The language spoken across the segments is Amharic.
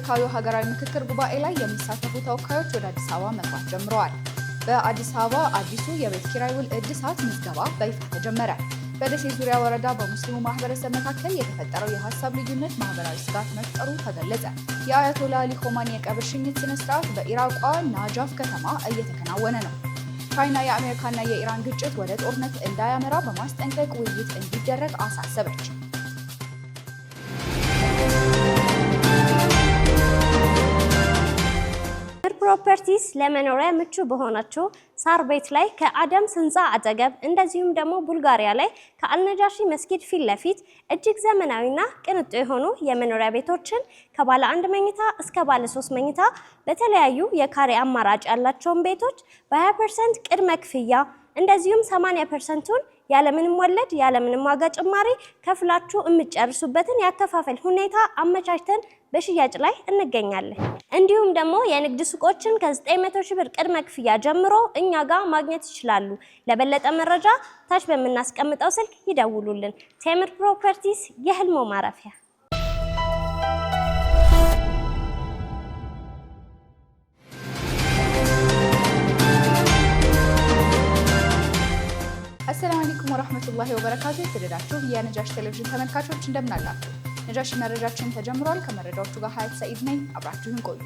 በታሪካዊ ሀገራዊ ምክክር ጉባኤ ላይ የሚሳተፉ ተወካዮች ወደ አዲስ አበባ መግባት ጀምረዋል። በአዲስ አበባ አዲሱ የቤት ኪራይ ውል እድሳት ምዝገባ በይፋ ተጀመረ። በደሴ ዙሪያ ወረዳ በሙስሊሙ ማህበረሰብ መካከል የተፈጠረው የሀሳብ ልዩነት ማህበራዊ ስጋት መፍጠሩ ተገለጸ። የአያቶላ አሊ ኮማኒ የቀብር ሽኝት ስነ ስርዓት በኢራቋ ናጃፍ ከተማ እየተከናወነ ነው። ቻይና የአሜሪካና የኢራን ግጭት ወደ ጦርነት እንዳያመራ በማስጠንቀቅ ውይይት እንዲደረግ አሳሰበች። ፕሮፐርቲስ ለመኖሪያ ምቹ በሆነችው ሳር ቤት ላይ ከአደምስ ህንፃ አጠገብ እንደዚሁም ደግሞ ቡልጋሪያ ላይ ከአልነጃሺ መስጊድ ፊት ለፊት እጅግ ዘመናዊና ቅንጡ የሆኑ የመኖሪያ ቤቶችን ከባለ 1 መኝታ እስከ ባለ 3 መኝታ በተለያዩ የካሬ አማራጭ ያላቸውን ቤቶች በ20% ቅድመ ክፍያ እንደዚሁም 80%ቱን ያለምንም ወለድ ያለምንም ዋጋ ጭማሪ ከፍላችሁ የምትጨርሱበትን ያከፋፈል ሁኔታ አመቻችተን በሽያጭ ላይ እንገኛለን። እንዲሁም ደግሞ የንግድ ሱቆችን ከ900 ሺህ ብር ቅድመ ክፍያ ጀምሮ እኛ ጋር ማግኘት ይችላሉ። ለበለጠ መረጃ ታች በምናስቀምጠው ስልክ ይደውሉልን። ቴምር ፕሮፐርቲስ የህልሞ ማረፊያ። አሰላሙ አለይኩም ወራህመቱላሂ ወበረካቱ። የተወደዳችሁ የነጃሽ ቴሌቪዥን ተመልካቾች እንደምን አላችሁ? ነጃሽ መረጃችን ተጀምሯል። ከመረጃዎቹ ጋር ሀያት ሰኢድ ነኝ። አብራችሁን ቆዩ።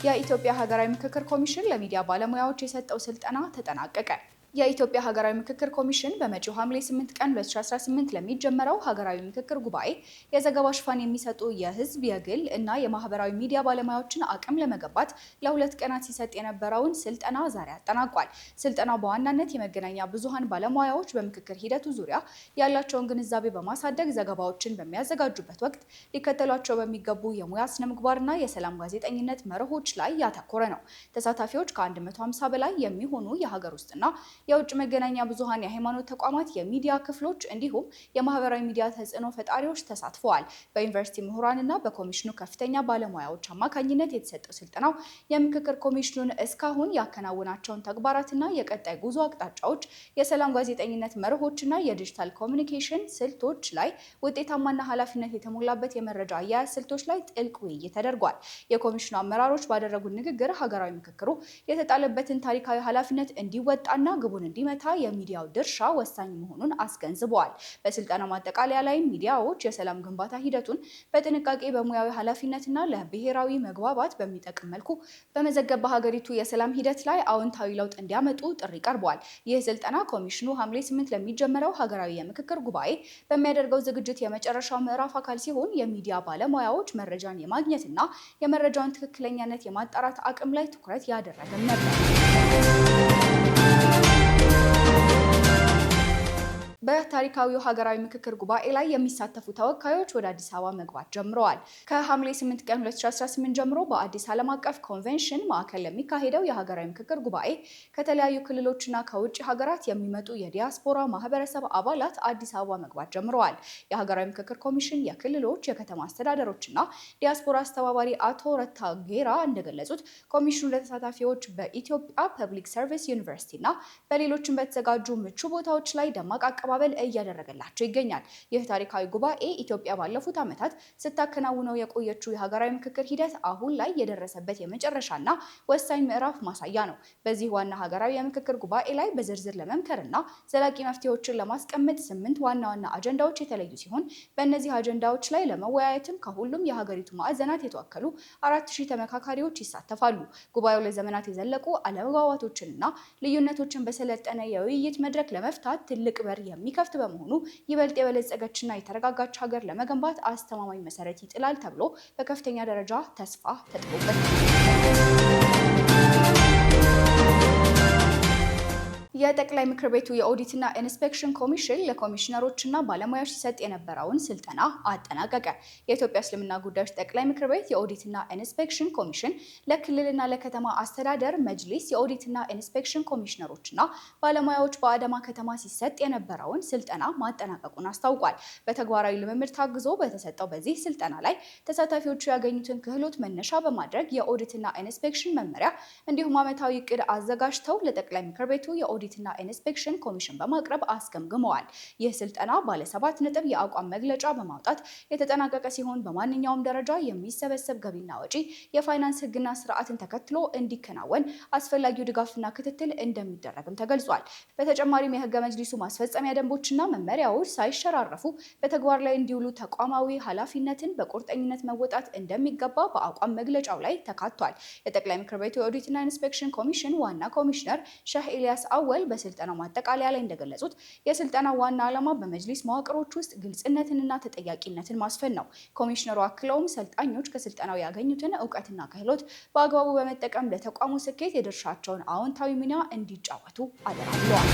የኢትዮጵያ ሀገራዊ ምክክር ኮሚሽን ለሚዲያ ባለሙያዎች የሰጠው ስልጠና ተጠናቀቀ። የኢትዮጵያ ሀገራዊ ምክክር ኮሚሽን በመጪው ሐምሌ 8 ቀን 2018 ለሚጀመረው ሀገራዊ ምክክር ጉባኤ የዘገባ ሽፋን የሚሰጡ የህዝብ፣ የግል እና የማህበራዊ ሚዲያ ባለሙያዎችን አቅም ለመገንባት ለ2 ቀናት ሲሰጥ የነበረውን ስልጠና ዛሬ አጠናቋል። ስልጠናው በዋናነት የመገናኛ ብዙሃን ባለሙያዎች በምክክር ሂደቱ ዙሪያ ያላቸውን ግንዛቤ በማሳደግ ዘገባዎችን በሚያዘጋጁበት ወቅት ሊከተሏቸው በሚገቡ የሙያ ስነ ምግባርና የሰላም ጋዜጠኝነት መርሆች ላይ ያተኮረ ነው። ተሳታፊዎች ከ150 በላይ የሚሆኑ የሀገር ውስጥና የውጭ መገናኛ ብዙሃን፣ የሃይማኖት ተቋማት፣ የሚዲያ ክፍሎች እንዲሁም የማህበራዊ ሚዲያ ተጽዕኖ ፈጣሪዎች ተሳትፈዋል። በዩኒቨርሲቲ ምሁራንና በኮሚሽኑ ከፍተኛ ባለሙያዎች አማካኝነት የተሰጠው ስልጠናው የምክክር ኮሚሽኑን እስካሁን ያከናወናቸውን ተግባራትና የቀጣይ ጉዞ አቅጣጫዎች፣ የሰላም ጋዜጠኝነት መርሆችና የዲጂታል ኮሚኒኬሽን ስልቶች ላይ ውጤታማና ኃላፊነት የተሞላበት የመረጃ አያያዝ ስልቶች ላይ ጥልቅ ውይይት ተደርጓል። የኮሚሽኑ አመራሮች ባደረጉት ንግግር ሀገራዊ ምክክሩ የተጣለበትን ታሪካዊ ኃላፊነት እንዲወጣና ግቡን እንዲመታ የሚዲያው ድርሻ ወሳኝ መሆኑን አስገንዝበዋል። በስልጠናው ማጠቃለያ ላይ ሚዲያዎች የሰላም ግንባታ ሂደቱን በጥንቃቄ በሙያዊ ኃላፊነትና ለብሔራዊ መግባባት በሚጠቅም መልኩ በመዘገብ በሀገሪቱ የሰላም ሂደት ላይ አዎንታዊ ለውጥ እንዲያመጡ ጥሪ ቀርቧል። ይህ ስልጠና ኮሚሽኑ ሐምሌ 8 ለሚጀመረው ሀገራዊ የምክክር ጉባኤ በሚያደርገው ዝግጅት የመጨረሻው ምዕራፍ አካል ሲሆን የሚዲያ ባለሙያዎች መረጃን የማግኘትና የመረጃውን ትክክለኛነት የማጣራት አቅም ላይ ትኩረት ያደረገም ነበር። በታሪካዊው ሀገራዊ ምክክር ጉባኤ ላይ የሚሳተፉ ተወካዮች ወደ አዲስ አበባ መግባት ጀምረዋል። ከሐምሌ 8 ቀን 2018 ጀምሮ በአዲስ ዓለም አቀፍ ኮንቬንሽን ማዕከል ለሚካሄደው የሀገራዊ ምክክር ጉባኤ ከተለያዩ ክልሎችና ከውጭ ሀገራት የሚመጡ የዲያስፖራ ማህበረሰብ አባላት አዲስ አበባ መግባት ጀምረዋል። የሀገራዊ ምክክር ኮሚሽን የክልሎች የከተማ አስተዳደሮችና ዲያስፖራ አስተባባሪ አቶ ረታ ጌራ እንደገለጹት ኮሚሽኑ ለተሳታፊዎች በኢትዮጵያ ፐብሊክ ሰርቪስ ዩኒቨርሲቲና በሌሎችም በተዘጋጁ ምቹ ቦታዎች ላይ ደማቅ አቀባበል እያደረገላቸው ይገኛል። ይህ ታሪካዊ ጉባኤ ኢትዮጵያ ባለፉት ዓመታት ስታከናውነው የቆየችው የሀገራዊ ምክክር ሂደት አሁን ላይ የደረሰበት የመጨረሻና ወሳኝ ምዕራፍ ማሳያ ነው። በዚህ ዋና ሀገራዊ የምክክር ጉባኤ ላይ በዝርዝር ለመምከርና ዘላቂ መፍትሄዎችን ለማስቀመጥ 8 ዋና ዋና አጀንዳዎች የተለዩ ሲሆን በእነዚህ አጀንዳዎች ላይ ለመወያየትም ከሁሉም የሀገሪቱ ማዕዘናት የተወከሉ 4000 ተመካካሪዎች ይሳተፋሉ። ጉባኤው ለዘመናት የዘለቁ አለመግባባቶችንና ልዩነቶችን በሰለጠነ የውይይት መድረክ ለመፍታት ትልቅ በር የሚከፍት በመሆኑ ይበልጥ የበለጸገችና የተረጋጋች ሀገር ለመገንባት አስተማማኝ መሰረት ይጥላል ተብሎ በከፍተኛ ደረጃ ተስፋ ተጥሎበታል። የጠቅላይ ምክር ቤቱ የኦዲትና ኢንስፔክሽን ኮሚሽን ለኮሚሽነሮችና ባለሙያዎች ሲሰጥ የነበረውን ስልጠና አጠናቀቀ። የኢትዮጵያ እስልምና ጉዳዮች ጠቅላይ ምክር ቤት የኦዲትና ኢንስፔክሽን ኮሚሽን ለክልልና ለከተማ አስተዳደር መጅሊስ የኦዲትና ኢንስፔክሽን ኮሚሽነሮችና ባለሙያዎች በአዳማ ከተማ ሲሰጥ የነበረውን ስልጠና ማጠናቀቁን አስታውቋል። በተግባራዊ ልምምድ ታግዞ በተሰጠው በዚህ ስልጠና ላይ ተሳታፊዎቹ ያገኙትን ክህሎት መነሻ በማድረግ የኦዲትና ኢንስፔክሽን መመሪያ እንዲሁም ዓመታዊ እቅድ አዘጋጅተው ለጠቅላይ ምክር ቤቱ የኦዲ ኦዲትና ኢንስፔክሽን ኮሚሽን በማቅረብ አስገምግመዋል። ይህ ስልጠና ባለ 7 ነጥብ የአቋም መግለጫ በማውጣት የተጠናቀቀ ሲሆን በማንኛውም ደረጃ የሚሰበሰብ ገቢና ወጪ የፋይናንስ ሕግና ስርዓትን ተከትሎ እንዲከናወን አስፈላጊው ድጋፍና ክትትል እንደሚደረግም ተገልጿል። በተጨማሪም የህገ መጅሊሱ ማስፈጸሚያ ደንቦችና መመሪያዎች ሳይሸራረፉ በተግባር ላይ እንዲውሉ ተቋማዊ ኃላፊነትን በቁርጠኝነት መወጣት እንደሚገባ በአቋም መግለጫው ላይ ተካቷል። የጠቅላይ ምክር ቤቱ የኦዲትና ኢንስፔክሽን ኮሚሽን ዋና ኮሚሽነር ሼህ ኢልያስ አወል በስልጠናው ማጠቃለያ ላይ እንደገለጹት የስልጠናው ዋና ዓላማ በመጅሊስ መዋቅሮች ውስጥ ግልጽነትንና ተጠያቂነትን ማስፈን ነው። ኮሚሽነሩ አክለውም ሰልጣኞች ከስልጠናው ያገኙትን እውቀትና ክህሎት በአግባቡ በመጠቀም ለተቋሙ ስኬት የድርሻቸውን አዎንታዊ ሚና እንዲጫወቱ አደራ ብለዋል።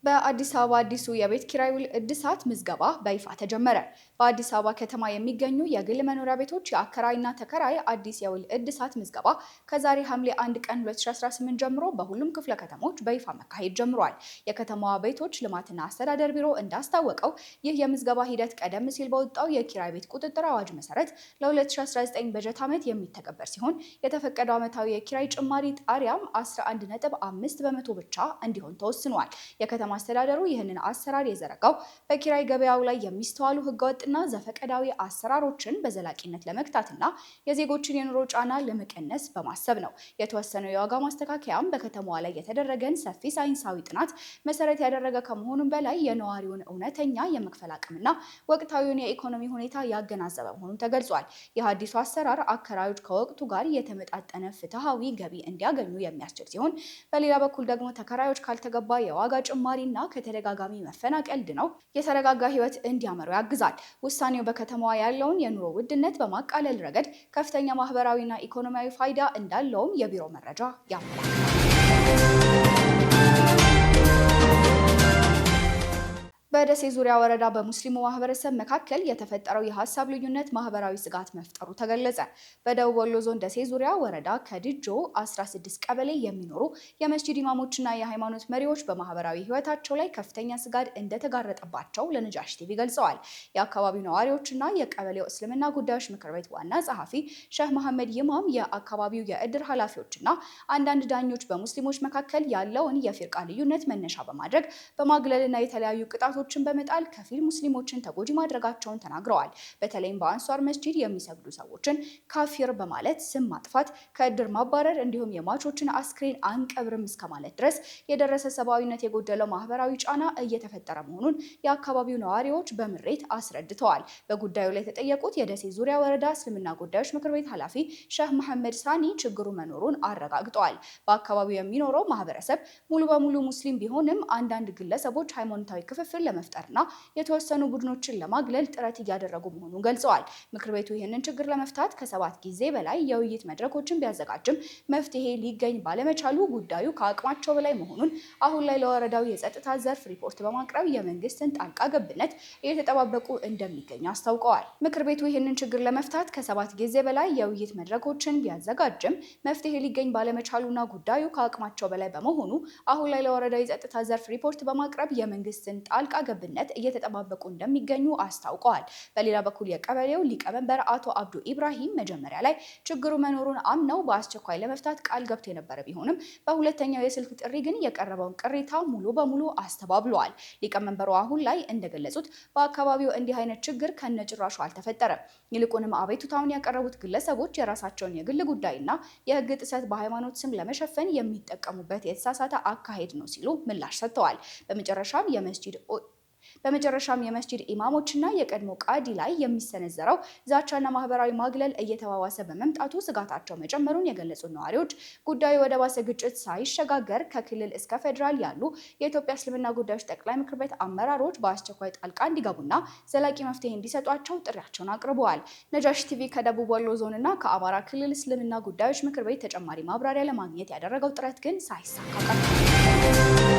በአዲስ አበባ አዲሱ የቤት ኪራይ ውል እድሳት ምዝገባ በይፋ ተጀመረ። በአዲስ አበባ ከተማ የሚገኙ የግል መኖሪያ ቤቶች የአከራይና ተከራይ አዲስ የውል እድሳት ምዝገባ ከዛሬ ሐምሌ 1 ቀን 2018 ጀምሮ በሁሉም ክፍለ ከተሞች በይፋ መካሄድ ጀምሯል። የከተማዋ ቤቶች ልማትና አስተዳደር ቢሮ እንዳስታወቀው ይህ የምዝገባ ሂደት ቀደም ሲል በወጣው የኪራይ ቤት ቁጥጥር አዋጅ መሰረት ለ2019 በጀት ዓመት የሚተገበር ሲሆን የተፈቀደው ዓመታዊ የኪራይ ጭማሪ ጣሪያም 11.5 በመቶ ብቻ እንዲሆን ተወስኗል። የከተማ አስተዳደሩ ይህንን አሰራር የዘረጋው በኪራይ ገበያው ላይ የሚስተዋሉ ህገወጥና ዘፈቀዳዊ አሰራሮችን በዘላቂነት ለመግታትና የዜጎችን የኑሮ ጫና ለመቀነስ በማሰብ ነው። የተወሰነው የዋጋ ማስተካከያም በከተማዋ ላይ የተደረገን ሰፊ ሳይንሳዊ ጥናት መሰረት ያደረገ ከመሆኑም በላይ የነዋሪውን እውነተኛ የመክፈል አቅምና ወቅታዊውን የኢኮኖሚ ሁኔታ ያገናዘበ መሆኑን ተገልጿል። ይህ አዲሱ አሰራር አከራዮች ከወቅቱ ጋር የተመጣጠነ ፍትሃዊ ገቢ እንዲያገኙ የሚያስችል ሲሆን፣ በሌላ በኩል ደግሞ ተከራዮች ካልተገባ የዋጋ ጭማሪ እና ከተደጋጋሚ መፈናቀል ድነው የተረጋጋ ህይወት እንዲያመሩ ያግዛል። ውሳኔው በከተማዋ ያለውን የኑሮ ውድነት በማቃለል ረገድ ከፍተኛ ማህበራዊና ኢኮኖሚያዊ ፋይዳ እንዳለውም የቢሮ መረጃ ያመለክታል። በደሴ ዙሪያ ወረዳ በሙስሊሙ ማህበረሰብ መካከል የተፈጠረው የሀሳብ ልዩነት ማህበራዊ ስጋት መፍጠሩ ተገለጸ። በደቡብ ወሎ ዞን ደሴ ዙሪያ ወረዳ ከድጆ 16 ቀበሌ የሚኖሩ የመስጂድ ኢማሞችና የሃይማኖት መሪዎች በማህበራዊ ህይወታቸው ላይ ከፍተኛ ስጋት እንደተጋረጠባቸው ለነጃሽ ቲቪ ገልጸዋል። የአካባቢው ነዋሪዎችና የቀበሌው እስልምና ጉዳዮች ምክር ቤት ዋና ጸሐፊ ሼህ መሐመድ ይማም፣ የአካባቢው የእድር ኃላፊዎችና አንዳንድ ዳኞች በሙስሊሞች መካከል ያለውን የፊርቃ ልዩነት መነሻ በማድረግ በማግለልና የተለያዩ ቅጣቶች በመጣል ከፊል ሙስሊሞችን ተጎጂ ማድረጋቸውን ተናግረዋል። በተለይም በአንሷር መስጂድ የሚሰግዱ ሰዎችን ካፊር በማለት ስም ማጥፋት፣ ከእድር ማባረር እንዲሁም የሟቾችን አስክሬን አንቀብርም እስከ ማለት ድረስ የደረሰ ሰብአዊነት የጎደለው ማህበራዊ ጫና እየተፈጠረ መሆኑን የአካባቢው ነዋሪዎች በምሬት አስረድተዋል። በጉዳዩ ላይ የተጠየቁት የደሴ ዙሪያ ወረዳ እስልምና ጉዳዮች ምክር ቤት ኃላፊ ሼህ መሐመድ ሳኒ ችግሩ መኖሩን አረጋግጠዋል። በአካባቢው የሚኖረው ማህበረሰብ ሙሉ በሙሉ ሙስሊም ቢሆንም አንዳንድ ግለሰቦች ሃይማኖታዊ ክፍፍል ለመፍጠርና የተወሰኑ ቡድኖችን ለማግለል ጥረት እያደረጉ መሆኑን ገልጸዋል። ምክር ቤቱ ይህንን ችግር ለመፍታት ከ7 ጊዜ በላይ የውይይት መድረኮችን ቢያዘጋጅም መፍትሄ ሊገኝ ባለመቻሉ ጉዳዩ ከአቅማቸው በላይ መሆኑን አሁን ላይ ለወረዳው የጸጥታ ዘርፍ ሪፖርት በማቅረብ የመንግስትን ጣልቃ ገብነት እየተጠባበቁ እንደሚገኙ አስታውቀዋል። ምክር ቤቱ ይህንን ችግር ለመፍታት ከ7 ጊዜ በላይ የውይይት መድረኮችን ቢያዘጋጅም መፍትሄ ሊገኝ ባለመቻሉና ጉዳዩ ከአቅማቸው በላይ በመሆኑ አሁን ላይ ለወረዳው የጸጥታ ዘርፍ ሪፖርት በማቅረብ የመንግስትን ጣልቃ ገብነት እየተጠባበቁ እንደሚገኙ አስታውቀዋል። በሌላ በኩል የቀበሌው ሊቀመንበር አቶ አብዱ ኢብራሂም መጀመሪያ ላይ ችግሩ መኖሩን አምነው በአስቸኳይ ለመፍታት ቃል ገብቶ የነበረ ቢሆንም በሁለተኛው የስልክ ጥሪ ግን የቀረበውን ቅሬታ ሙሉ በሙሉ አስተባብለዋል። ሊቀመንበሩ አሁን ላይ እንደገለጹት በአካባቢው እንዲህ አይነት ችግር ከነጭራሹ አልተፈጠረም። ይልቁንም አቤቱታውን ያቀረቡት ግለሰቦች የራሳቸውን የግል ጉዳይና የህግ ጥሰት በሃይማኖት ስም ለመሸፈን የሚጠቀሙበት የተሳሳተ አካሄድ ነው ሲሉ ምላሽ ሰጥተዋል። በመጨረሻም የመስጂድ ኢማሞችና የቀድሞ ቃዲ ላይ የሚሰነዘረው ዛቻና ማህበራዊ ማግለል እየተባባሰ በመምጣቱ ስጋታቸው መጨመሩን የገለጹ ነዋሪዎች ጉዳዩ ወደ ባሰ ግጭት ሳይሸጋገር ከክልል እስከ ፌዴራል ያሉ የኢትዮጵያ እስልምና ጉዳዮች ጠቅላይ ምክር ቤት አመራሮች በአስቸኳይ ጣልቃ እንዲገቡና ዘላቂ መፍትሄ እንዲሰጧቸው ጥሪያቸውን አቅርበዋል። ነጃሽ ቲቪ ከደቡብ ወሎ ዞንና ከአማራ ክልል እስልምና ጉዳዮች ምክር ቤት ተጨማሪ ማብራሪያ ለማግኘት ያደረገው ጥረት ግን ሳይሳካ ቀርቷል።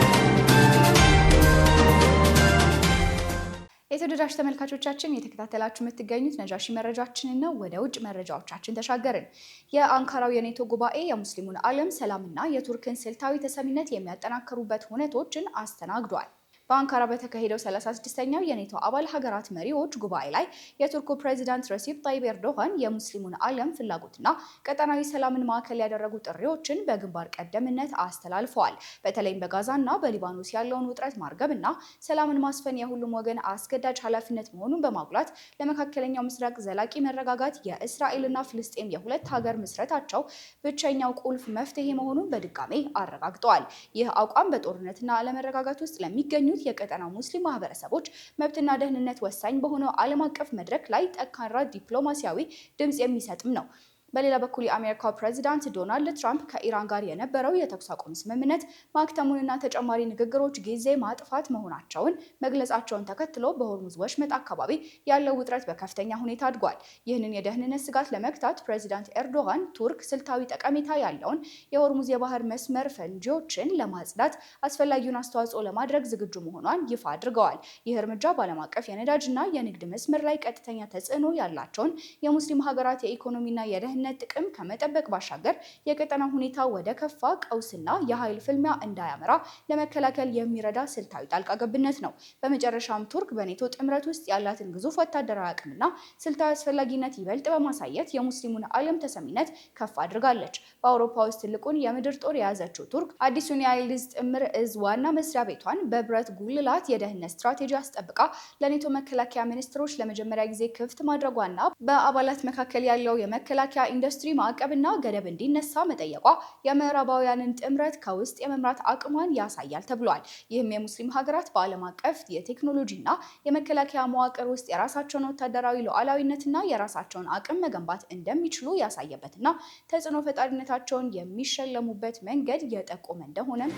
የተወደዳችሁ ተመልካቾቻችን እየተከታተላችሁ የምትገኙት ነጃሺ መረጃችንን ነው። ወደ ውጭ መረጃዎቻችን ተሻገርን። የአንካራው የኔቶ ጉባኤ የሙስሊሙን ዓለም ሰላምና የቱርክን ስልታዊ ተሰሚነት የሚያጠናክሩበት ሁነቶችን አስተናግዷል። በአንካራ በተካሄደው 36ኛው የኔቶ አባል ሀገራት መሪዎች ጉባኤ ላይ የቱርኩ ፕሬዚዳንት ረሲፕ ታይብ ኤርዶሃን የሙስሊሙን ዓለም ፍላጎትና ቀጠናዊ ሰላምን ማዕከል ያደረጉ ጥሪዎችን በግንባር ቀደምትነት አስተላልፈዋል። በተለይም በጋዛና በሊባኖስ ያለውን ውጥረት ማርገብና ሰላምን ማስፈን የሁሉም ወገን አስገዳጅ ኃላፊነት መሆኑን በማጉላት ለመካከለኛው ምስራቅ ዘላቂ መረጋጋት የእስራኤልና ፍልስጤም የሁለት ሀገር ምስረታቸው ብቸኛው ቁልፍ መፍትሄ መሆኑን በድጋሜ አረጋግጠዋል። ይህ አቋም በጦርነትና አለመረጋጋት ውስጥ ለሚገኙት የቀጠናው ሙስሊም ማህበረሰቦች መብትና ደህንነት ወሳኝ በሆነው ዓለም አቀፍ መድረክ ላይ ጠንካራ ዲፕሎማሲያዊ ድምጽ የሚሰጥም ነው። በሌላ በኩል የአሜሪካው ፕሬዚዳንት ዶናልድ ትራምፕ ከኢራን ጋር የነበረው የተኩስ አቁም ስምምነት ማክተሙንና ተጨማሪ ንግግሮች ጊዜ ማጥፋት መሆናቸውን መግለጻቸውን ተከትሎ በሆርሙዝ ወሽመጥ አካባቢ ያለው ውጥረት በከፍተኛ ሁኔታ አድጓል። ይህንን የደህንነት ስጋት ለመግታት ፕሬዚዳንት ኤርዶጋን ቱርክ ስልታዊ ጠቀሜታ ያለውን የሆርሙዝ የባህር መስመር ፈንጂዎችን ለማጽዳት አስፈላጊውን አስተዋጽኦ ለማድረግ ዝግጁ መሆኗን ይፋ አድርገዋል። ይህ እርምጃ በዓለም አቀፍ የነዳጅና የንግድ መስመር ላይ ቀጥተኛ ተጽዕኖ ያላቸውን የሙስሊም ሀገራት የኢኮኖሚና የደህንነት ጥቅም ከመጠበቅ ባሻገር የቀጠናው ሁኔታ ወደ ከፋ ቀውስና የኃይል ፍልሚያ እንዳያመራ ለመከላከል የሚረዳ ስልታዊ ጣልቃ ገብነት ነው። በመጨረሻም ቱርክ በኔቶ ጥምረት ውስጥ ያላትን ግዙፍ ወታደራዊ አቅምና ስልታዊ አስፈላጊነት ይበልጥ በማሳየት የሙስሊሙን ዓለም ተሰሚነት ከፍ አድርጋለች። በአውሮፓ ውስጥ ትልቁን የምድር ጦር የያዘችው ቱርክ አዲሱን የአይልዝ ጥምር እዝ ዋና መስሪያ ቤቷን በብረት ጉልላት የደህንነት ስትራቴጂ አስጠብቃ ለኔቶ መከላከያ ሚኒስትሮች ለመጀመሪያ ጊዜ ክፍት ማድረጓና በአባላት መካከል ያለው የመከላከያ ኢንዱስትሪ ማዕቀብና ገደብ እንዲነሳ መጠየቋ የምዕራባውያንን ጥምረት ከውስጥ የመምራት አቅሟን ያሳያል ተብሏል። ይህም የሙስሊም ሀገራት በዓለም አቀፍ የቴክኖሎጂና የመከላከያ መዋቅር ውስጥ የራሳቸውን ወታደራዊ ሉዓላዊነትና የራሳቸውን አቅም መገንባት እንደሚችሉ ያሳየበትና ተጽዕኖ ፈጣሪነታቸውን የሚሸለሙበት መንገድ የጠቆመ እንደሆነም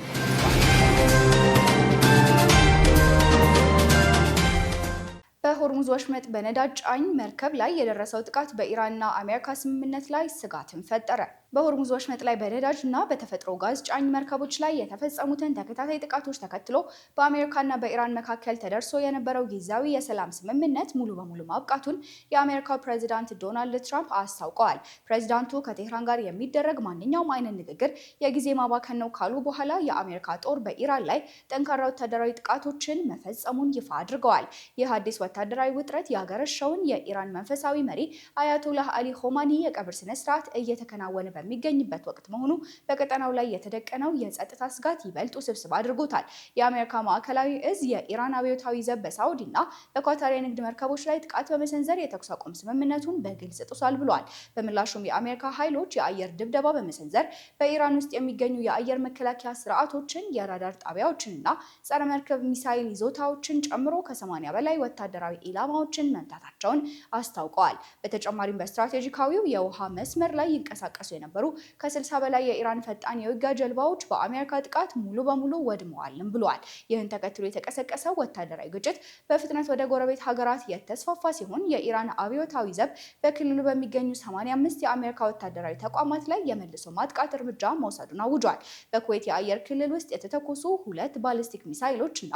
በሆርሙዝ ወሽመጥ በነዳጅ ጫኝ መርከብ ላይ የደረሰው ጥቃት በኢራንና አሜሪካ ስምምነት ላይ ስጋትን ፈጠረ። በሆርሙዝ ወሽመጥ ላይ በነዳጅ እና በተፈጥሮ ጋዝ ጫኝ መርከቦች ላይ የተፈጸሙትን ተከታታይ ጥቃቶች ተከትሎ በአሜሪካና በኢራን መካከል ተደርሶ የነበረው ጊዜያዊ የሰላም ስምምነት ሙሉ በሙሉ ማብቃቱን የአሜሪካው ፕሬዚዳንት ዶናልድ ትራምፕ አስታውቀዋል። ፕሬዚዳንቱ ከቴህራን ጋር የሚደረግ ማንኛውም አይነት ንግግር የጊዜ ማባከን ነው ካሉ በኋላ የአሜሪካ ጦር በኢራን ላይ ጠንካራ ወታደራዊ ጥቃቶችን መፈጸሙን ይፋ አድርገዋል። ይህ አዲስ ወታደራዊ ውጥረት ያገረሸውን የኢራን መንፈሳዊ መሪ አያቶላህ አሊ ሆማኒ የቀብር ስነስርዓት እየተከናወነ በሚገኝበት ወቅት መሆኑ በቀጠናው ላይ የተደቀነው የጸጥታ ስጋት ይበልጥ ውስብስብ አድርጎታል። የአሜሪካ ማዕከላዊ እዝ የኢራን አብዮታዊ ዘብ በሳውዲና በኳታር የንግድ መርከቦች ላይ ጥቃት በመሰንዘር የተኩስ አቁም ስምምነቱን በግልጽ ጥሷል ብሏል። በምላሹም የአሜሪካ ኃይሎች የአየር ድብደባ በመሰንዘር በኢራን ውስጥ የሚገኙ የአየር መከላከያ ስርዓቶችን፣ የራዳር ጣቢያዎችንና ጸረ መርከብ ሚሳይል ይዞታዎችን ጨምሮ ከ80 በላይ ወታደራዊ ኢላማዎችን መምታታቸውን አስታውቀዋል። በተጨማሪም በስትራቴጂካዊው የውሃ መስመር ላይ ይንቀሳቀሱ የነበሩ ከ60 በላይ የኢራን ፈጣን የውጊያ ጀልባዎች በአሜሪካ ጥቃት ሙሉ በሙሉ ወድመዋልም ብለዋል። ይህን ተከትሎ የተቀሰቀሰው ወታደራዊ ግጭት በፍጥነት ወደ ጎረቤት ሀገራት የተስፋፋ ሲሆን የኢራን አብዮታዊ ዘብ በክልሉ በሚገኙ 85 የአሜሪካ ወታደራዊ ተቋማት ላይ የመልሶ ማጥቃት እርምጃ መውሰዱን አውጇል። በኩዌት የአየር ክልል ውስጥ የተተኮሱ 2 ባሊስቲክ ሚሳይሎች እና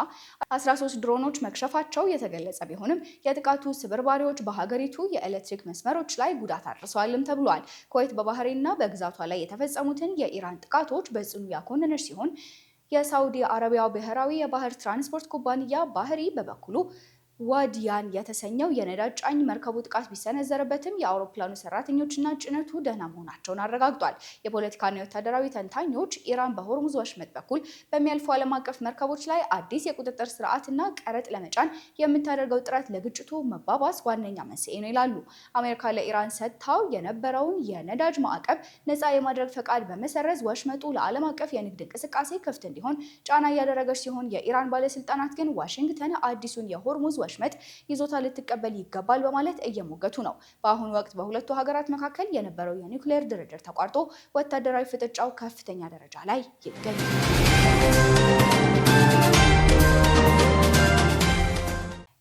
13 ድሮኖች መክሸፋቸው የተገለጸ ቢሆንም የጥቃቱ ስብርባሪዎች በሀገሪቱ የኤሌክትሪክ መስመሮች ላይ ጉዳት አድርሰዋልም ተብሏል። ኩዌት በባህሬንና በግዛቷ ላይ የተፈጸሙትን የኢራን ጥቃቶች በጽኑ ያኮነነች ሲሆን የሳውዲ አረቢያው ብሔራዊ የባህር ትራንስፖርት ኩባንያ ባህሪ በበኩሉ ዋዲያን የተሰኘው የነዳጅ ጫኝ መርከቡ ጥቃት ቢሰነዘረበትም የአውሮፕላኑ ሰራተኞችና ጭነቱ ደህና መሆናቸውን አረጋግጧል። የፖለቲካና የወታደራዊ ተንታኞች ኢራን በሆርሙዝ ወሽመጥ በኩል በሚያልፉ ዓለም አቀፍ መርከቦች ላይ አዲስ የቁጥጥር ስርዓትና ቀረጥ ለመጫን የምታደርገው ጥረት ለግጭቱ መባባስ ዋነኛ መንስኤ ነው ይላሉ። አሜሪካ ለኢራን ሰጥታው የነበረውን የነዳጅ ማዕቀብ ነፃ የማድረግ ፈቃድ በመሰረዝ ወሽመጡ ለዓለም አቀፍ የንግድ እንቅስቃሴ ክፍት እንዲሆን ጫና እያደረገች ሲሆን የኢራን ባለስልጣናት ግን ዋሽንግተን አዲሱን የሆርሙዝ ወሽመጥ ይዞታ ልትቀበል ይገባል በማለት እየሞገቱ ነው። በአሁኑ ወቅት በሁለቱ ሀገራት መካከል የነበረው የኒውክሌር ድርድር ተቋርጦ ወታደራዊ ፍጥጫው ከፍተኛ ደረጃ ላይ ይገኛል።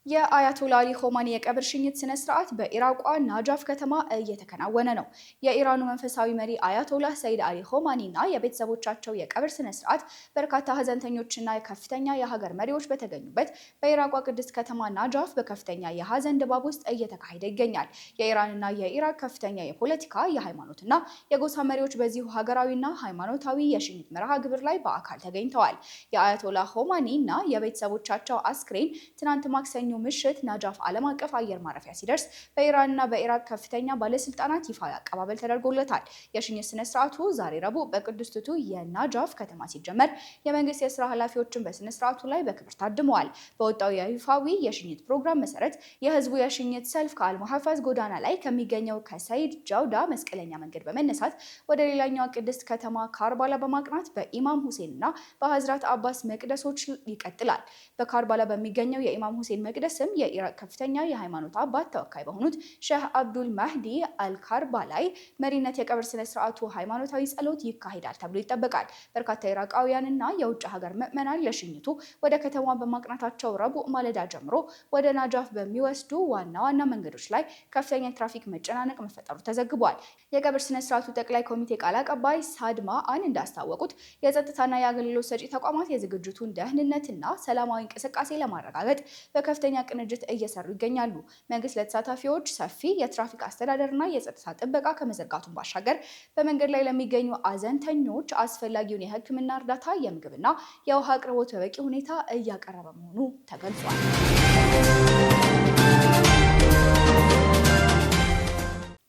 የአያቶላ አሊ ሆማኒ የቀብር ሽኝት ስነ ስርዓት በኢራቋ ናጃፍ ከተማ እየተከናወነ ነው። የኢራኑ መንፈሳዊ መሪ አያቶላ ሰይድ አሊ ሆማኒ እና የቤተሰቦቻቸው የቀብር ስነ ስርዓት በርካታ ሀዘንተኞችና ከፍተኛ የሀገር መሪዎች በተገኙበት በኢራቋ ቅድስት ከተማ ናጃፍ በከፍተኛ የሀዘን ድባብ ውስጥ እየተካሄደ ይገኛል። የኢራንና የኢራቅ ከፍተኛ የፖለቲካ የሃይማኖትና የጎሳ መሪዎች በዚሁ ሀገራዊና ሃይማኖታዊ የሽኝት መርሃ ግብር ላይ በአካል ተገኝተዋል። የአያቶላ ሆማኒ እና የቤተሰቦቻቸው አስክሬን ትናንት ማክሰኞ ምሽት ናጃፍ ዓለም አቀፍ አየር ማረፊያ ሲደርስ በኢራንና በኢራቅ ከፍተኛ ባለስልጣናት ይፋዊ አቀባበል ተደርጎለታል። የሽኝት ስነ ስርዓቱ ዛሬ ረቡዕ በቅድስቲቱ የናጃፍ ከተማ ሲጀመር የመንግስት የስራ ኃላፊዎችን በስነ ስርዓቱ ላይ በክብር ታድመዋል። በወጣው የይፋዊ የሽኝት ፕሮግራም መሰረት የህዝቡ የሽኝት ሰልፍ ከአልሙሐፋዝ ጎዳና ላይ ከሚገኘው ከሰይድ ጃውዳ መስቀለኛ መንገድ በመነሳት ወደ ሌላኛዋ ቅድስት ከተማ ካርባላ በማቅናት በኢማም ሁሴንና በሀዝራት አባስ መቅደሶች ይቀጥላል። በካርባላ በሚገኘው የኢማም ሁሴን መቅደስም የኢራቅ ከፍተኛ የሃይማኖት አባት ተወካይ በሆኑት ሼህ አብዱል ማህዲ አልካርባላይ መሪነት የቀብር ስነ ስርዓቱ ሃይማኖታዊ ጸሎት ይካሄዳል ተብሎ ይጠበቃል። በርካታ ኢራቃውያንና የውጭ ሀገር ምዕመናን ለሽኝቱ ወደ ከተማዋ በማቅናታቸው ረቡዕ ማለዳ ጀምሮ ወደ ናጃፍ በሚወስዱ ዋና ዋና መንገዶች ላይ ከፍተኛ የትራፊክ መጨናነቅ መፈጠሩ ተዘግቧል። የቀብር ስነ ስርዓቱ ጠቅላይ ኮሚቴ ቃል አቀባይ ሳድማ አን እንዳስታወቁት የጸጥታና የአገልግሎት ሰጪ ተቋማት የዝግጅቱን ደህንነትና ሰላማዊ እንቅስቃሴ ለማረጋገጥ በከፍተኛ ቅንጅት እየሰሩ ይገኛሉ። መንግስት ለተሳታፊዎች ሰፊ የትራፊክ አስተዳደርና የጸጥታ ጥበቃ ከመዘርጋቱን ባሻገር በመንገድ ላይ ለሚገኙ አዘንተኞች አስፈላጊውን የሕክምና እርዳታ፣ የምግብና የውሃ አቅርቦት በበቂ ሁኔታ እያቀረበ መሆኑ ተገልጿል።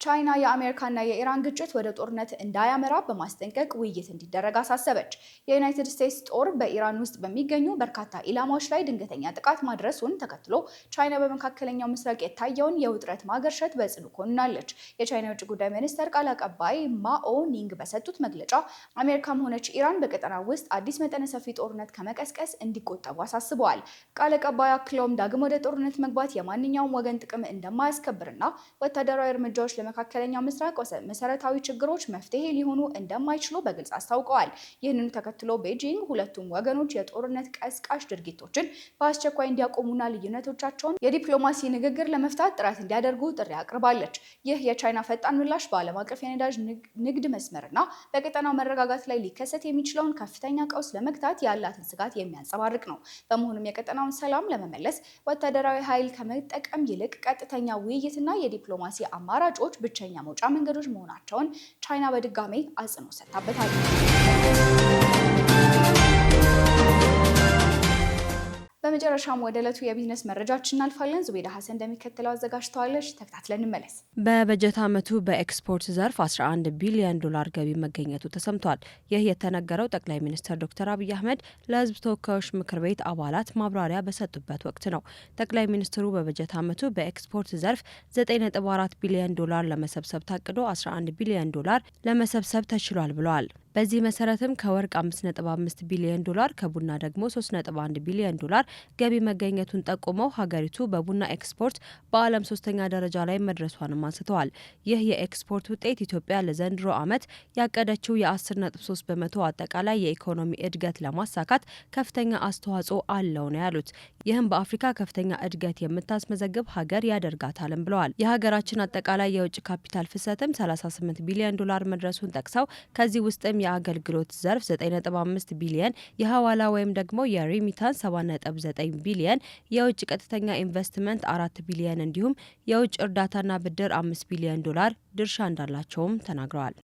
ቻይና የአሜሪካና የኢራን ግጭት ወደ ጦርነት እንዳያመራ በማስጠንቀቅ ውይይት እንዲደረግ አሳሰበች። የዩናይትድ ስቴትስ ጦር በኢራን ውስጥ በሚገኙ በርካታ ኢላማዎች ላይ ድንገተኛ ጥቃት ማድረሱን ተከትሎ ቻይና በመካከለኛው ምስራቅ የታየውን የውጥረት ማገርሸት በጽኑ ኮንናለች። የቻይና የውጭ ጉዳይ ሚኒስቴር ቃል አቀባይ ማኦ ኒንግ በሰጡት መግለጫ አሜሪካም ሆነች ኢራን በቀጠናው ውስጥ አዲስ መጠነ ሰፊ ጦርነት ከመቀስቀስ እንዲቆጠቡ አሳስበዋል። ቃል አቀባዩ አክለውም ዳግም ወደ ጦርነት መግባት የማንኛውም ወገን ጥቅም እንደማያስከብርና ወታደራዊ እርምጃዎች መካከለኛው ምስራቅ መሰረታዊ ችግሮች መፍትሄ ሊሆኑ እንደማይችሉ በግልጽ አስታውቀዋል። ይህንኑ ተከትሎ ቤጂንግ ሁለቱም ወገኖች የጦርነት ቀስቃሽ ድርጊቶችን በአስቸኳይ እንዲያቆሙና ልዩነቶቻቸውን የዲፕሎማሲ ንግግር ለመፍታት ጥረት እንዲያደርጉ ጥሪ አቅርባለች። ይህ የቻይና ፈጣን ምላሽ በዓለም አቀፍ የነዳጅ ንግድ መስመርና በቀጠናው መረጋጋት ላይ ሊከሰት የሚችለውን ከፍተኛ ቀውስ ለመግታት ያላትን ስጋት የሚያንጸባርቅ ነው። በመሆኑም የቀጠናውን ሰላም ለመመለስ ወታደራዊ ኃይል ከመጠቀም ይልቅ ቀጥተኛ ውይይትና የዲፕሎማሲ አማራጮች ብቸኛ መውጫ መንገዶች መሆናቸውን ቻይና በድጋሜ አጽንኦት ሰጥታበታለች። በመጨረሻም ወደ ዕለቱ የቢዝነስ መረጃችን እናልፋለን። ዙቤዳ ሀሰን እንደሚከተለው አዘጋጅተዋለች። ተከታትለን እንመለስ። በበጀት ዓመቱ በኤክስፖርት ዘርፍ 11 ቢሊዮን ዶላር ገቢ መገኘቱ ተሰምቷል። ይህ የተነገረው ጠቅላይ ሚኒስትር ዶክተር አብይ አህመድ ለሕዝብ ተወካዮች ምክር ቤት አባላት ማብራሪያ በሰጡበት ወቅት ነው። ጠቅላይ ሚኒስትሩ በበጀት ዓመቱ በኤክስፖርት ዘርፍ 9.4 ቢሊዮን ዶላር ለመሰብሰብ ታቅዶ 11 ቢሊዮን ዶላር ለመሰብሰብ ተችሏል ብለዋል። በዚህ መሰረትም ከወርቅ 5.5 ቢሊዮን ዶላር ከቡና ደግሞ 3.1 ቢሊዮን ዶላር ገቢ መገኘቱን ጠቁመው ሀገሪቱ በቡና ኤክስፖርት በዓለም 3ኛ ደረጃ ላይ መድረሷንም አንስተዋል። ይህ የኤክስፖርት ውጤት ኢትዮጵያ ለዘንድሮ ዓመት ያቀደችው የ10.3 በመቶ አጠቃላይ የኢኮኖሚ እድገት ለማሳካት ከፍተኛ አስተዋጽኦ አለው ነው ያሉት። ይህም በአፍሪካ ከፍተኛ እድገት የምታስመዘግብ ሀገር ያደርጋታልም ብለዋል። የሀገራችን አጠቃላይ የውጭ ካፒታል ፍሰትም 38 ቢሊዮን ዶላር መድረሱን ጠቅሰው ከዚህ ውስጥም የአገልግሎት ዘርፍ 9.5 ቢሊዮን፣ የሐዋላ ወይም ደግሞ የሪሚታንስ 7.9 ቢሊዮን፣ የውጭ ቀጥተኛ ኢንቨስትመንት 4 ቢሊዮን እንዲሁም የውጭ እርዳታና ብድር 5 ቢሊዮን ዶላር ድርሻ እንዳላቸውም ተናግረዋል።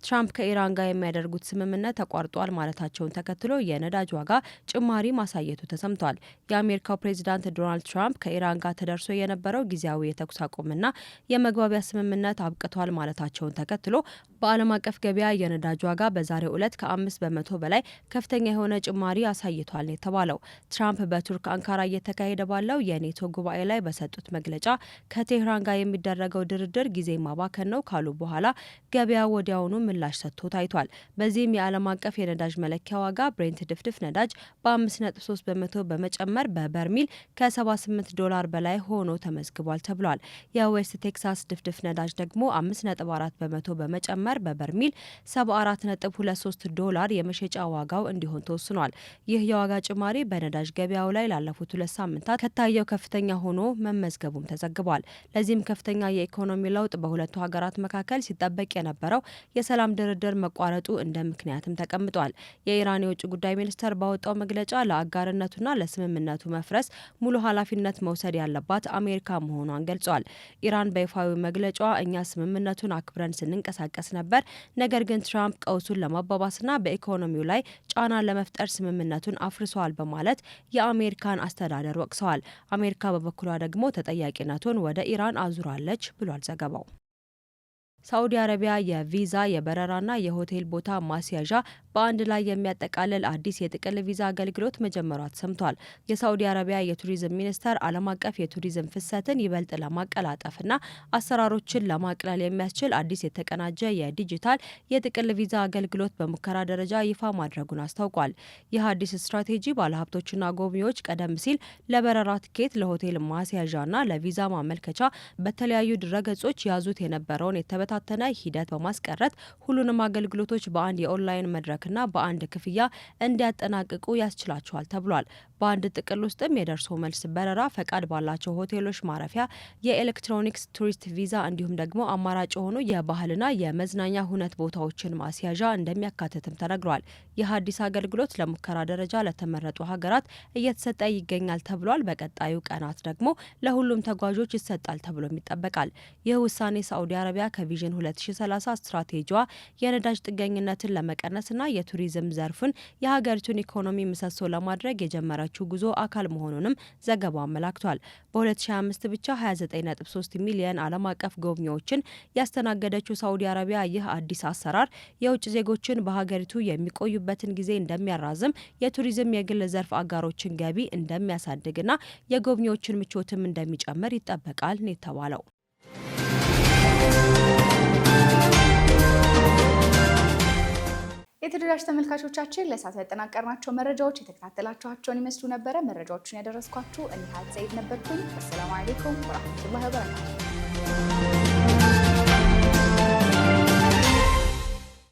ትራምፕ ከኢራን ጋር የሚያደርጉት ስምምነት ተቋርጧል ማለታቸውን ተከትሎ የነዳጅ ዋጋ ጭማሪ ማሳየቱ ተሰምቷል። የአሜሪካው ፕሬዚዳንት ዶናልድ ትራምፕ ከኢራን ጋር ተደርሶ የነበረው ጊዜያዊ የተኩስ አቁምና የመግባቢያ ስምምነት አብቅቷል ማለታቸውን ተከትሎ በዓለም አቀፍ ገበያ የነዳጅ ዋጋ በዛሬው ዕለት ከ5 በመቶ በላይ ከፍተኛ የሆነ ጭማሪ አሳይቷል የተባለው ትራምፕ በቱርክ አንካራ እየተካሄደ ባለው የኔቶ ጉባኤ ላይ በሰጡት መግለጫ ከቴህራን ጋር የሚደረገው ድርድር ጊዜ ማባከን ነው ካሉ በኋላ ገበያ ወዲያውኑ ምላሽ ሰጥቶ ታይቷል። በዚህም የዓለም አቀፍ የነዳጅ መለኪያ ዋጋ ብሬንት ድፍድፍ ነዳጅ በ5.3 በመቶ በመጨመር በበርሚል ከ78 በላይ ሆኖ ተመዝግቧል ተብሏል። የዌስት ቴክሳስ ድፍድፍ ነዳጅ ደግሞ 5.4 በመቶ በመጨመር በበርሚል $74.23 የመሸጫ ዋጋው እንዲሆን ተወስኗል። ይህ የዋጋ ጭማሪ በነዳጅ ገበያው ላይ ላለፉት 2 ሳምንታት ከታየው ከፍተኛ ሆኖ መመዝገቡም ተዘግቧል። ለዚህም ከፍተኛ የኢኮኖሚ ለውጥ በሁለቱ ሀገራት መካከል ሲጠበቅ የነበረው የሰላም ድርድር መቋረጡ እንደ ምክንያትም ተቀምጧል። የኢራን የውጭ ጉዳይ ሚኒስተር ባወጣው መግለጫ ለአጋርነቱና ለስምምነቱ መፍረስ ሙሉ ኃላፊነት መውሰድ ያለባት አሜሪካ መሆኗን ገልጿል። ኢራን በይፋዊ መግለጫዋ እኛ ስምምነቱን አክብረን ስንንቀሳቀስ ነበር፣ ነገር ግን ትራምፕ ቀውሱን ለማባባስና በኢኮኖሚው ላይ ጫና ለመፍጠር ስምምነቱን አፍርሰዋል በማለት የአሜሪካን አስተዳደር ወቅሰዋል። አሜሪካ በበኩሏ ደግሞ ተጠያቂነቱን ወደ ኢራን አዙራለች ብሏል ዘገባው። ሳዑዲ አረቢያ የቪዛ የበረራና የሆቴል ቦታ ማስያዣ በአንድ ላይ የሚያጠቃልል አዲስ የጥቅል ቪዛ አገልግሎት መጀመሯ ተሰምቷል። የሳዑዲ አረቢያ የቱሪዝም ሚኒስቴር ዓለም አቀፍ የቱሪዝም ፍሰትን ይበልጥ ለማቀላጠፍና አሰራሮችን ለማቅለል የሚያስችል አዲስ የተቀናጀ የዲጂታል የጥቅል ቪዛ አገልግሎት በሙከራ ደረጃ ይፋ ማድረጉን አስታውቋል። ይህ አዲስ ስትራቴጂ ባለሀብቶችና ጎብኚዎች ቀደም ሲል ለበረራ ትኬት፣ ለሆቴል ማስያዣና ለቪዛ ማመልከቻ በተለያዩ ድረገጾች ያዙት የነበረውን የተበታተነ ሂደት በማስቀረት ሁሉንም አገልግሎቶች በአንድ የኦንላይን መድረክና በአንድ ክፍያ እንዲያጠናቅቁ ያስችላቸዋል ተብሏል። በአንድ ጥቅል ውስጥም የደርሶ መልስ በረራ፣ ፈቃድ ባላቸው ሆቴሎች ማረፊያ፣ የኤሌክትሮኒክስ ቱሪስት ቪዛ እንዲሁም ደግሞ አማራጭ የሆኑ የባህልና የመዝናኛ ሁነት ቦታዎችን ማስያዣ እንደሚያካትትም ተነግሯል። ይህ አዲስ አገልግሎት ለሙከራ ደረጃ ለተመረጡ ሀገራት እየተሰጠ ይገኛል ተብሏል። በቀጣዩ ቀናት ደግሞ ለሁሉም ተጓዦች ይሰጣል ተብሎም ይጠበቃል። ይህ ውሳኔ ሳዑዲ አረቢያ ከቪዥን 2030 ስትራቴጂዋ የነዳጅ ጥገኝነትን ለመቀነስና የቱሪዝም ዘርፉን የሀገሪቱን ኢኮኖሚ ምሰሶ ለማድረግ የጀመረችው ጉዞ አካል መሆኑንም ዘገባው አመላክቷል። በ2025 ብቻ 29.3 ሚሊዮን ዓለም አቀፍ ጎብኚዎችን ያስተናገደችው ሳዑዲ አረቢያ ይህ አዲስ አሰራር የውጭ ዜጎችን በሀገሪቱ የሚቆዩበትን ጊዜ እንደሚያራዝም፣ የቱሪዝም የግል ዘርፍ አጋሮችን ገቢ እንደሚያሳድግና የጎብኚዎችን ምቾትም እንደሚጨምር ይጠበቃል ነው የተባለው። የተደራሽ ተመልካቾቻችን ለሰዓቱ ያጠናቀርናቸው መረጃዎች የተከታተላችኋቸውን ይመስሉ ነበረ። መረጃዎቹን ያደረስኳችሁ እኔ ሀት ሰይድ ነበርኩኝ። ወሰላሙ አለይኩም ወራህመቱላሂ ወበረካቱ።